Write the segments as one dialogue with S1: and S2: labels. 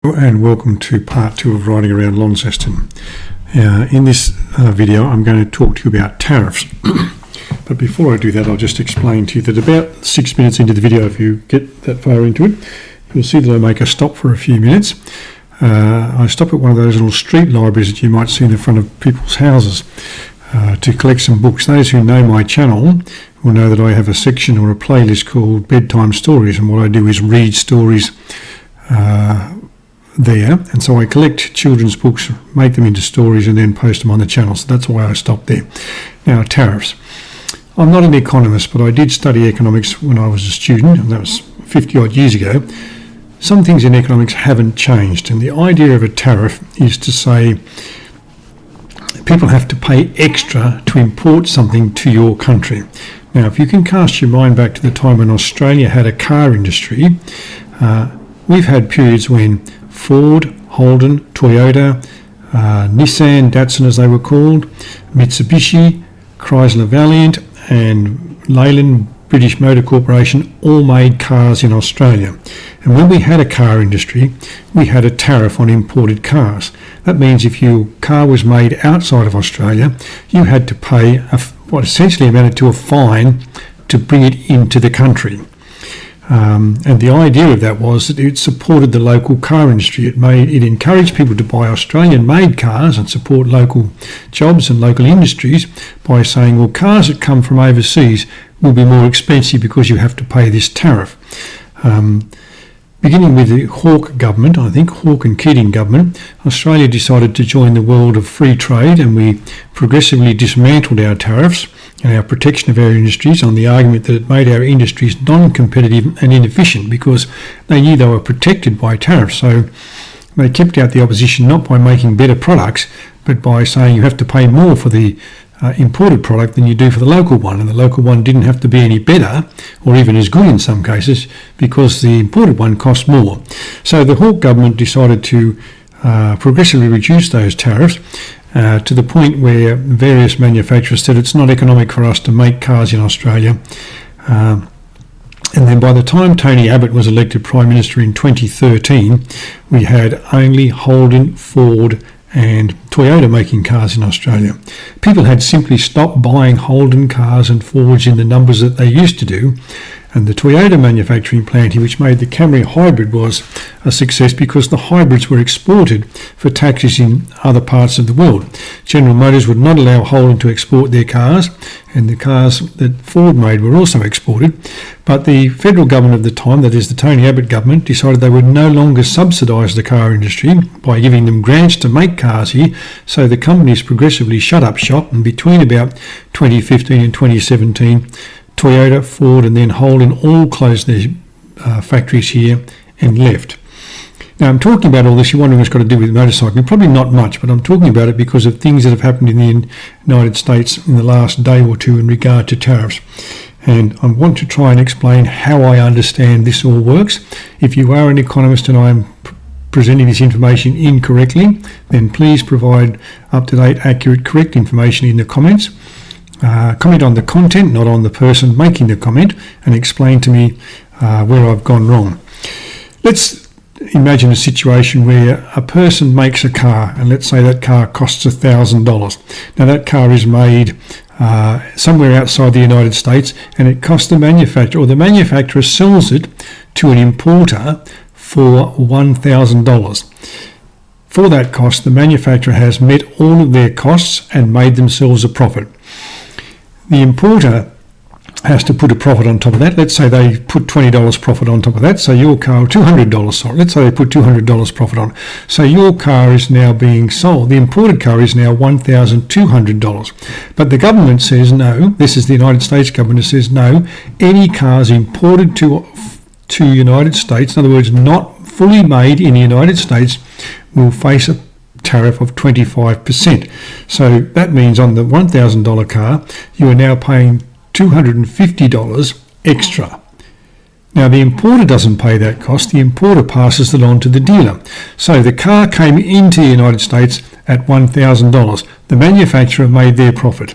S1: And welcome to part 2 of riding around Launceston. In this video I'm going to talk to you about tariffs. But before I do that, I'll just explain to you that about 6 minutes into the video, if you get that far into it, you'll see that I make a stop for a few minutes. I stop at one of those little street libraries that you might see in the front of people's houses to collect some books. Those who know my channel will know that I have a section or a playlist called Bedtime Stories, and what I do is read stories there, and so I collect children's books, make them into stories and then post them on the channel. So that's why I stopped there. Now, tariffs. I'm not an economist, but I did study economics when I was a student, and that was 50 odd years ago. Some things in economics haven't changed, and the idea of a tariff is to say people have to pay extra to import something to your country. Now, if you can cast your mind back to the time when Australia had a car industry, we've had periods when Ford, Holden, Toyota, Nissan, Datsun as they were called, Mitsubishi, Chrysler Valiant and Leyland British Motor Corporation all made cars in Australia. And when we had a car industry, we had a tariff on imported cars. That means if your car was made outside of Australia, you had to pay what essentially amounted to a fine to bring it into the country. And the idea of that was that it supported the local car industry. It encouraged people to buy Australian-made cars and support local jobs and local industries by saying, well, cars that come from overseas will be more expensive because you have to pay this tariff. Beginning with the Hawke government, I think, Hawke and Keating government, Australia decided to join the world of free trade, and we progressively dismantled our tariffs and our protection of our industries on the argument that it made our industries non-competitive and inefficient because they knew they were protected by tariffs. So they kept out the opposition not by making better products, but by saying you have to pay more for the imported product than you do for the local one, and the local one didn't have to be any better or even as good in some cases because the imported one cost more. So the Hawke government decided to progressively reduce those tariffs to the point where various manufacturers said it's not economic for us to make cars in Australia. And then by the time Tony Abbott was elected Prime Minister in 2013, we had only Holden, Ford and Toyota making cars in Australia. People had simply stopped buying Holden cars and Fords in the numbers that they used to do, and the Toyota manufacturing plant here, which made the Camry hybrid, was a success because the hybrids were exported for taxes in other parts of the world. General Motors would not allow Holden to export their cars, and the cars that Ford made were also exported. But the federal government of the time, that is the Tony Abbott government, decided they would no longer subsidise the car industry by giving them grants to make cars here, so the companies progressively shut up shop, and between about 2015 and 2017, Toyota, Ford and then Holden all closed their factories here and left. Now, I'm talking about all this, you're wondering what's got to do with motorcycling. Probably not much, but I'm talking about it because of things that have happened in the United States in the last day or two in regard to tariffs. And I want to try and explain how I understand this all works. If you are an economist and I'm presenting this information incorrectly, then please provide up-to-date, accurate, correct information in the comments. Comment on the content, not on the person making the comment, and explain to me where I've gone wrong. Let's imagine a situation where a person makes a car, and let's say that car costs $1,000. Now that car is made somewhere outside the United States, and it costs the manufacturer, or the manufacturer sells it to an importer for $1,000. For that cost, the manufacturer has met all of their costs and made themselves a profit. The importer has to put a profit on top of that. Let's say they put $20 profit on top of that. So your car, $200, sorry. Let's say they put $200 profit on. So your car is now being sold. The imported car is now $1,200. But the government says no. This is the United States government says no. Any cars imported to United States, in other words, not fully made in the United States, will face a tariff of 25%. So that means on the $1,000 car, you are now paying $250 extra. Now the importer doesn't pay that cost, the importer passes it on to the dealer. So the car came into the United States at $1,000. The manufacturer made their profit.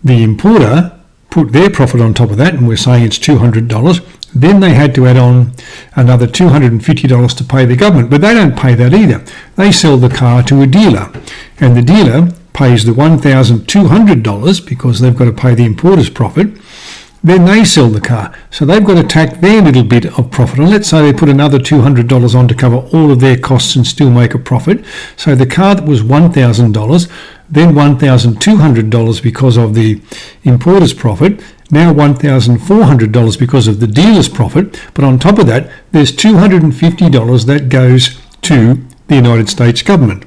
S1: The importer put their profit on top of that, and we're saying it's $200. Then they had to add on another $250 to pay the government, but they don't pay that either. They sell the car to a dealer, and the dealer pays the $1,200 because they've got to pay the importer's profit. Then they sell the car. So they've got to tack their little bit of profit on. Let's say they put another $200 on to cover all of their costs and still make a profit. So the car that was $1,000, then $1,200 because of the importer's profit, now $1,400 because of the dealer's profit. But on top of that, there's $250 that goes to the United States government.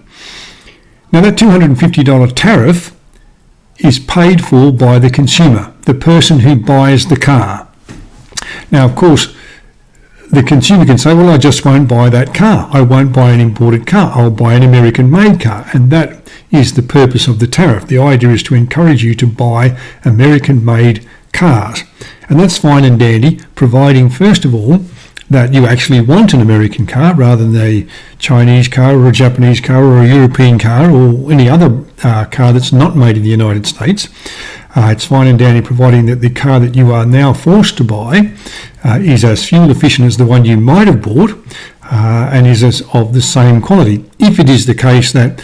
S1: Now that $250 tariff is paid for by the consumer, the person who buys the car. Now, of course, the consumer can say, well, I just won't buy that car. I won't buy an imported car. I'll buy an American-made car. And that is the purpose of the tariff. The idea is to encourage you to buy American-made cars. And that's fine and dandy, providing, first of all, that you actually want an American car rather than a Chinese car or a Japanese car or a European car or any other car that's not made in the United States. It's fine and dandy providing that the car that you are now forced to buy is as fuel efficient as the one you might have bought and is of the same quality. If it is the case that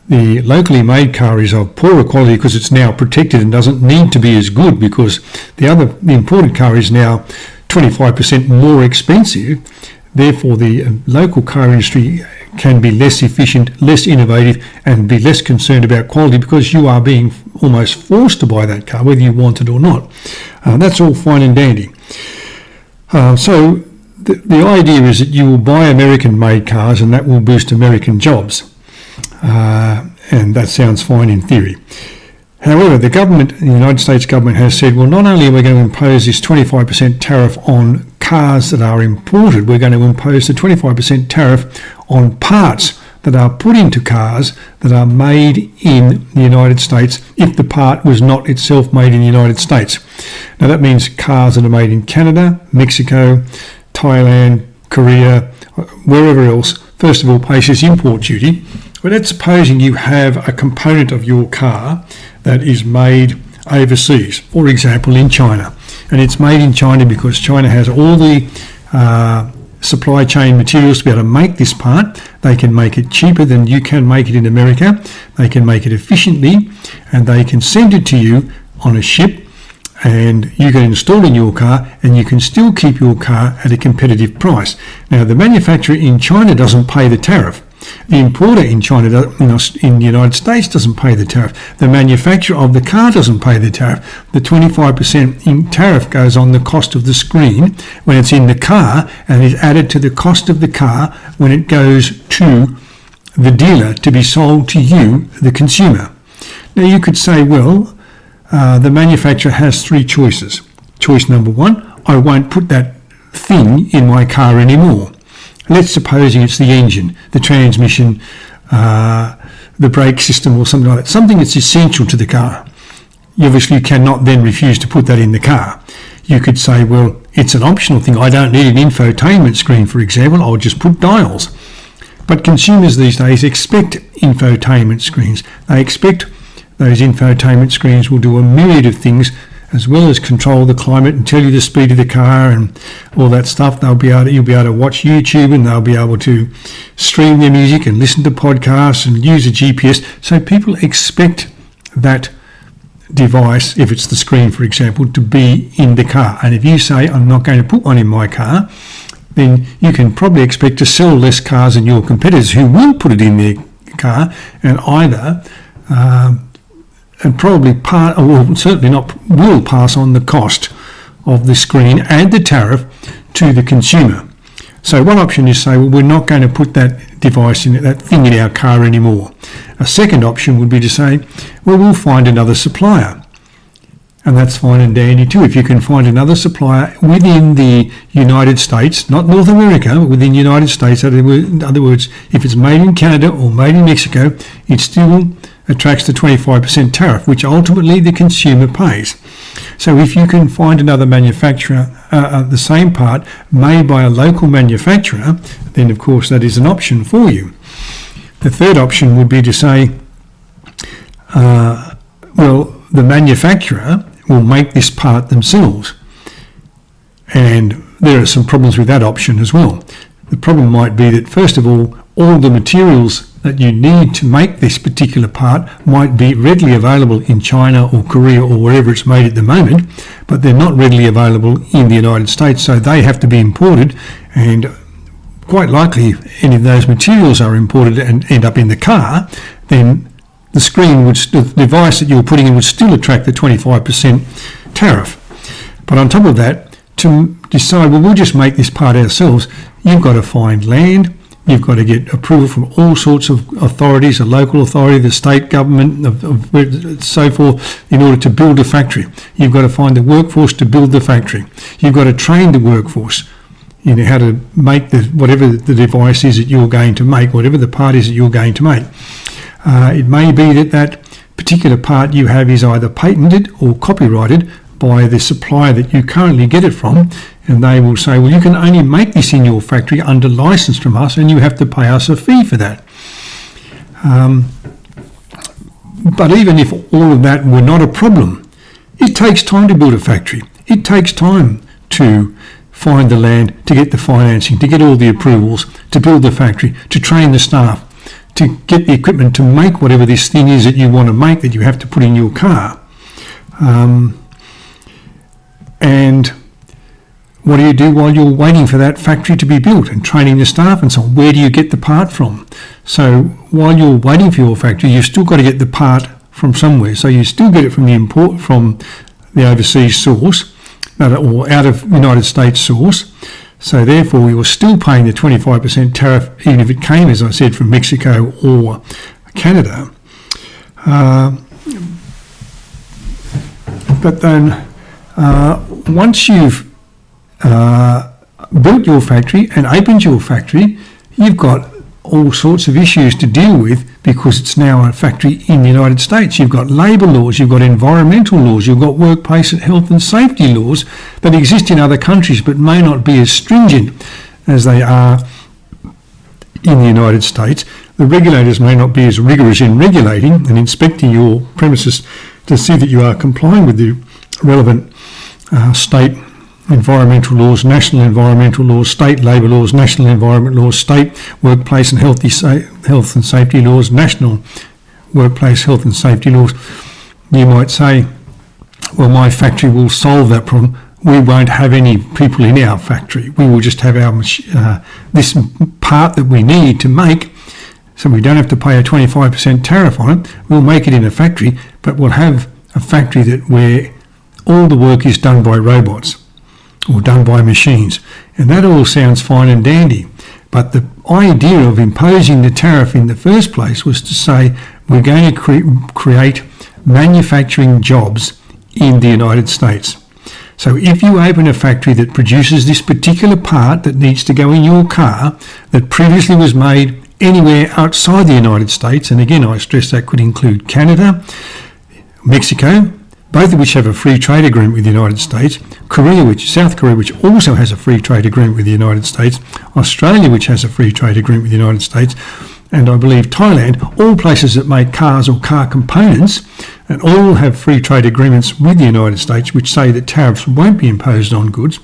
S1: the locally made car is of poorer quality because it's now protected and doesn't need to be as good because the imported car is now 25% more expensive, therefore the local car industry can be less efficient, less innovative and be less concerned about quality because you are being almost forced to buy that car whether you want it or not. That's all fine and dandy. So the idea is that you will buy American-made cars and that will boost American jobs. And that sounds fine in theory. However, the United States government has said, well, not only are we going to impose this 25% tariff on cars that are imported, we're going to impose the 25% tariff on parts that are put into cars that are made in the United States if the part was not itself made in the United States. Now that means cars that are made in Canada, Mexico, Thailand, Korea, wherever else, first of all, pays this import duty. But let's supposing you have a component of your car that is made overseas, for example in China, and it's made in China because China has all the supply chain materials to be able to make this part. They can make it cheaper than you can make it in America. They can make it efficiently and they can send it to you on a ship and you can install it in your car and you can still keep your car at a competitive price. Now the manufacturer in China doesn't pay the tariff. The importer in China, in the United States, doesn't pay the tariff. The manufacturer of the car doesn't pay the tariff. The 25% tariff goes on the cost of the screen when it's in the car and is added to the cost of the car when it goes to the dealer to be sold to you, the consumer. Now you could say, well, the manufacturer has three choices. Choice number one, I won't put that thing in my car anymore. Let's suppose it's the engine, the transmission, the brake system or something like that, something that's essential to the car. You obviously cannot then refuse to put that in the car. You could say, well, it's an optional thing. I don't need an infotainment screen, for example. I'll just put dials. But consumers these days expect infotainment screens. They expect those infotainment screens will do a myriad of things as well as control the climate and tell you the speed of the car and all that stuff. You'll be able to watch YouTube and they'll be able to stream their music and listen to podcasts and use a GPS. So people expect that device, if it's the screen, for example, to be in the car. And if you say, I'm not going to put one in my car, then you can probably expect to sell less cars than your competitors who will put it in their car and either and probably certainly not will pass on the cost of the screen and the tariff to the consumer. So one option is say, well, we're not going to put that device in that thing in our car anymore. A second option would be to say, well, we'll find another supplier. And that's fine and dandy too. If you can find another supplier within the United States, not North America, but within the United States, in other words, if it's made in Canada or made in Mexico, it still attracts the 25% tariff, which ultimately the consumer pays. So if you can find another manufacturer, the same part made by a local manufacturer, then of course that is an option for you. The third option would be to say, well, the manufacturer will make this part themselves. And there are some problems with that option as well. The problem might be that, first of all the materials that you need to make this particular part might be readily available in China or Korea or wherever it's made at the moment, but they're not readily available in the United States, so they have to be imported, and quite likely if any of those materials are imported and end up in the car, then the device that you're putting in would still attract the 25% tariff. But on top of that, to decide, well, we'll just make this part ourselves, you've got to find land, you've got to get approval from all sorts of authorities, the local authority, the state government, so forth, in order to build a factory. You've got to find the workforce to build the factory. You've got to train the workforce in how to make whatever the device is that you're going to make, whatever the part is that you're going to make. It may be that particular part you have is either patented or copyrighted by the supplier that you currently get it from, and they will say, well, you can only make this in your factory under license from us, and you have to pay us a fee for that. But even if all of that were not a problem, it takes time to build a factory. It takes time to find the land, to get the financing, to get all the approvals, to build the factory, to train the staff, to get the equipment to make whatever this thing is that you want to make that you have to put in your car. And what do you do while you're waiting for that factory to be built and training the staff and so on? Where do you get the part from? So while you're waiting for your factory, you've still got to get the part from somewhere. So you still get it from the overseas source, or out of United States source. So therefore, you're still paying the 25% tariff, even if it came, as I said, from Mexico or Canada. But then once you've built your factory and opened your factory, you've got all sorts of issues to deal with because it's now a factory in the United States. You've got labour laws, you've got environmental laws, you've got workplace health and safety laws that exist in other countries but may not be as stringent as they are in the United States. The regulators may not be as rigorous in regulating and inspecting your premises to see that you are complying with the relevant state environmental laws, national environmental laws, state labour laws, national environment laws, state workplace and health and safety laws, national workplace health and safety laws. You might say, well, my factory will solve that problem. We won't have any people in our factory. We will just have our this part that we need to make, so we don't have to pay a 25% tariff on it. We'll make it in a factory, but we'll have a factory where all the work is done by robots or done by machines. And that all sounds fine and dandy. But the idea of imposing the tariff in the first place was to say we're going to create manufacturing jobs in the United States. So if you open a factory that produces this particular part that needs to go in your car that previously was made anywhere outside the United States, and again I stress that could include Canada, Mexico, both of which have a free trade agreement with the United States, South Korea, which also has a free trade agreement with the United States, Australia, which has a free trade agreement with the United States, and I believe Thailand, all places that make cars or car components, and all have free trade agreements with the United States, which say that tariffs won't be imposed on goods.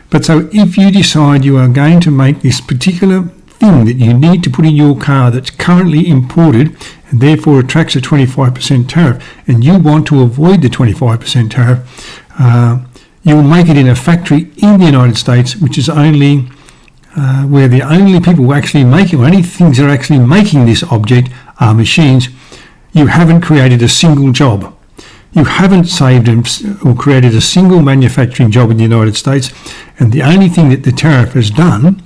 S1: But so if you decide you are going to make this particular thing that you need to put in your car that's currently imported and therefore attracts a 25% tariff, and you want to avoid the 25% tariff, you'll make it in a factory in the United States, which is only where the only people who actually make it, or any things that are actually making this object are machines. You haven't created a single job. You haven't saved or created a single manufacturing job in the United States, and the only thing that the tariff has done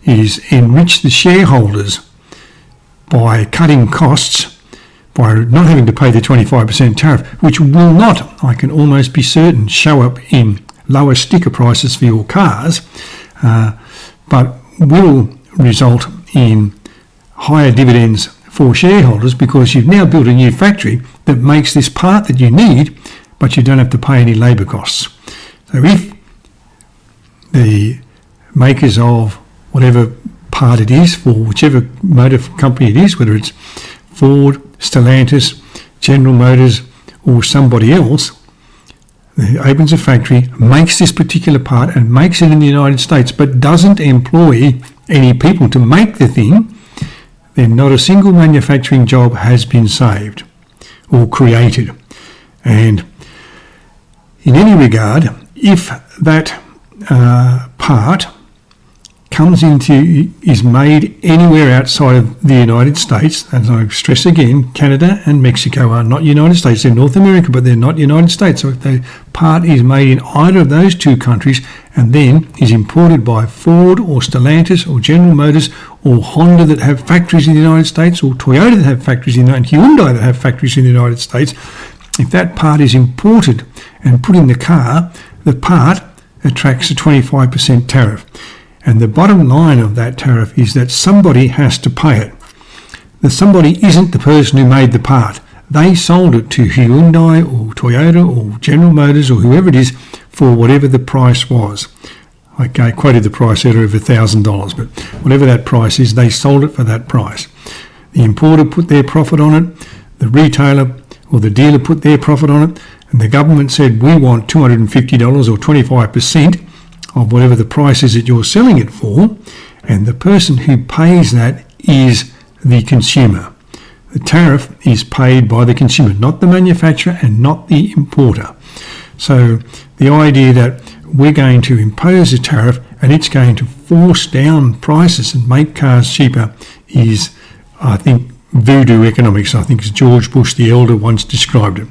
S1: is enrich the shareholders by cutting costs, by not having to pay the 25% tariff, which will not, I can almost be certain, show up in lower sticker prices for your cars, but will result in higher dividends for shareholders because you've now built a new factory that makes this part that you need, but you don't have to pay any labour costs. So if the makers of whatever part it is for whichever motor company it is, whether it's Ford, Stellantis, General Motors or somebody else, opens a factory, makes this particular part and makes it in the United States, but doesn't employ any people to make the thing, then not a single manufacturing job has been saved or created. And in any regard, if that part is made anywhere outside of the United States, and I stress again, Canada and Mexico are not United States. They're North America, but they're not United States. So if the part is made in either of those two countries and then is imported by Ford or Stellantis or General Motors or Honda that have factories in the United States, or Toyota that have factories in the United States, Hyundai that have factories in the United States, if that part is imported and put in the car, the part attracts a 25% tariff. And the bottom line of that tariff is that somebody has to pay it. The somebody isn't the person who made the part. They sold it to Hyundai or Toyota or General Motors or whoever it is for whatever the price was. I quoted the price earlier of $1,000, but whatever that price is, they sold it for that price. The importer put their profit on it, the retailer or the dealer put their profit on it, and the government said, we want $250 or 25% of whatever the price is that you're selling it for, and the person who pays that is the consumer. The tariff is paid by the consumer, not the manufacturer and not the importer. So the idea that we're going to impose a tariff and it's going to force down prices and make cars cheaper is, I think, voodoo economics. I think as George Bush the Elder once described it.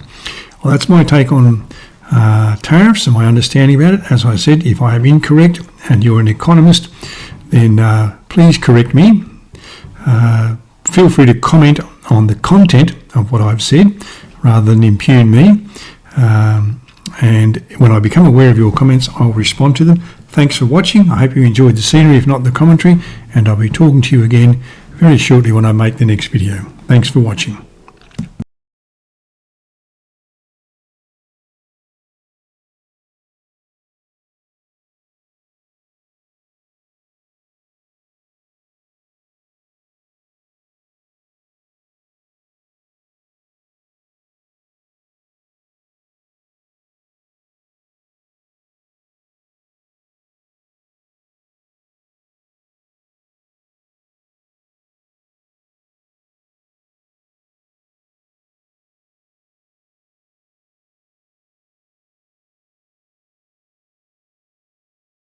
S1: Well, that's my take on tariffs and my understanding about it. As I said, if I am incorrect and you're an economist, then please correct me. Feel free to comment on the content of what I've said rather than impugn me. And when I become aware of your comments, I'll respond to them. Thanks for watching. I hope you enjoyed the scenery, if not the commentary, and I'll be talking to you again very shortly when I make the next video. Thanks for watching.